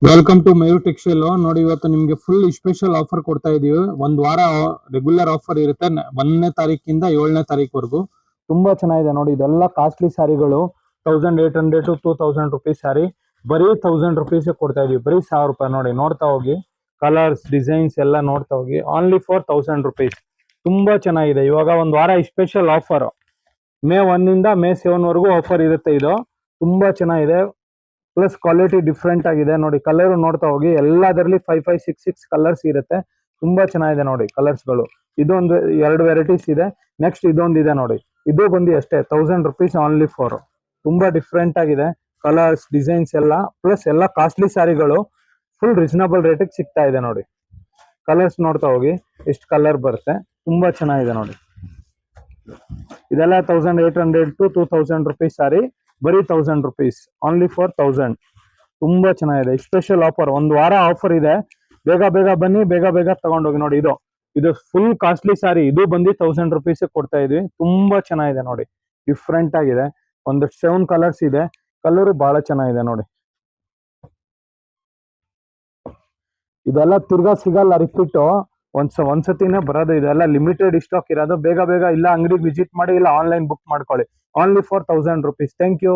Welcome to Mayur textile. ನೋಡಿ, ಇವತ್ತು ನಿಮ್ಗೆ ಫುಲ್ ಸ್ಪೆಷಲ್ ಆಫರ್ ಕೊಡ್ತಾ ಇದೀವಿ. ಒಂದ್ ವಾರ ರೆಗ್ಯುಲರ್ ಆಫರ್ ಇರುತ್ತೆ. 1ನೇ ತಾರೀಕಿಂದ 7ನೇ ತಾರೀಕುವರೆಗೂ ತುಂಬಾ ಚೆನ್ನಾಗಿದೆ. ನೋಡಿ, ಇದೆಲ್ಲ ಕಾಸ್ಟ್ಲಿ ಸ್ಯಾರಿಗಳು. 1800 to 2000 ರುಪೀಸ್ ಸ್ಯಾರಿ ಬರೀ 1000 ರುಪೀಸ್ ಕೊಡ್ತಾ ಇದೀವಿ. ಬರೀ 1000 ರೂಪಾಯಿ. ನೋಡಿ, ನೋಡ್ತಾ ಹೋಗಿ. ಕಲರ್ಸ್, ಡಿಸೈನ್ಸ್ ಎಲ್ಲ ನೋಡ್ತಾ ಹೋಗಿ. Only for 1000 rupees. ತುಂಬಾ ಚೆನ್ನಾಗಿದೆ. ಇವಾಗ ಒಂದ್ ವಾರ ಸ್ಪೆಷಲ್ ಆಫರ್. ಮೇ 1 ಇಂದ ಮೇ 7 ವರೆಗೂ ಆಫರ್ ಇರುತ್ತೆ. ಇದು ತುಂಬಾ ಚೆನ್ನಾಗಿದೆ. ಪ್ಲಸ್ ಕ್ವಾಲಿಟಿ ಡಿಫ್ರೆಂಟ್ ಆಗಿದೆ. ನೋಡಿ, ಕಲರ್ ನೋಡ್ತಾ ಹೋಗಿ. ಎಲ್ಲದರಲ್ಲಿ 5 5 6 6 ಕಲರ್ಸ್ ಇರುತ್ತೆ. ತುಂಬಾ ಚೆನ್ನಾಗಿದೆ. ನೋಡಿ, ಕಲರ್ಸ್ಗಳು ಇದೊಂದು 2 ವೆರೈಟೀಸ್ ಇದೆ. ನೆಕ್ಸ್ಟ್ ಇದೊಂದು ಇದೆ. ನೋಡಿ, ಇದು ಬಂದು ಅಷ್ಟೇ 1000 ರುಪೀಸ್ ಓನ್ಲಿ ಫಾರ್. ತುಂಬಾ ಡಿಫ್ರೆಂಟ್ ಆಗಿದೆ. ಕಲರ್ಸ್, ಡಿಸೈನ್ಸ್ ಎಲ್ಲ ಪ್ಲಸ್ ಎಲ್ಲ ಕಾಸ್ಟ್ಲಿ ಸ್ಯಾರಿಗಳು ಫುಲ್ ರೀಸನಬಲ್ ರೇಟಿಗೆ ಸಿಗ್ತಾ ಇದೆ. ನೋಡಿ, ಕಲರ್ಸ್ ನೋಡ್ತಾ ಹೋಗಿ. ಎಷ್ಟು ಕಲರ್ ಬರುತ್ತೆ. ತುಂಬಾ ಚೆನ್ನಾಗಿದೆ. ನೋಡಿ, ಇದೆಲ್ಲ 1800 to 2000 ರುಪೀಸ್ ಸ್ಯಾರಿ ಬರೀ 1000 ರುಪೀಸ್ ಓನ್ಲಿ ಫಾರ್ 1000. ತುಂಬಾ ಚೆನ್ನಾಗಿದೆ. Special offer. ಒಂದು ವಾರ ಆಫರ್ ಇದೆ. ಬೇಗ ಬೇಗ ಬನ್ನಿ, ಬೇಗ ಬೇಗ ತಗೊಂಡೋಗಿ. ನೋಡಿ, ಇದು ಫುಲ್ ಕಾಸ್ಟ್ಲಿ ಸ್ಯಾರಿ. ಇದು ಬಂದು 1000 ರುಪೀಸ್ ಕೊಡ್ತಾ ಇದೀವಿ. ತುಂಬಾ ಚೆನ್ನಾಗಿದೆ. ನೋಡಿ, ಡಿಫ್ರೆಂಟ್ ಆಗಿದೆ. ಒಂದು 7 ಕಲರ್ಸ್ ಇದೆ. ಕಲರ್ ಬಹಳ ಚೆನ್ನಾಗಿದೆ. ನೋಡಿ, ಇದೆಲ್ಲ ತಿರ್ಗಾ ಸಿಗಲ್ಲ. ರಿಪೀಟ್ ಒಂದ್ಸತಿನೇ ಬರೋದು. ಇದೆಲ್ಲ ಲಿಮಿಟೆಡ್ ಸ್ಟಾಕ್ ಇರೋದು. ಬೇಗ ಬೇಗ ಇಲ್ಲ ಅಂಗಡಿಗೆ ವಿಸಿಟ್ ಮಾಡಿ, ಇಲ್ಲ ಆನ್ಲೈನ್ ಬುಕ್ ಮಾಡ್ಕೊಳ್ಳಿ. Only for 1000 rupees. Thank you.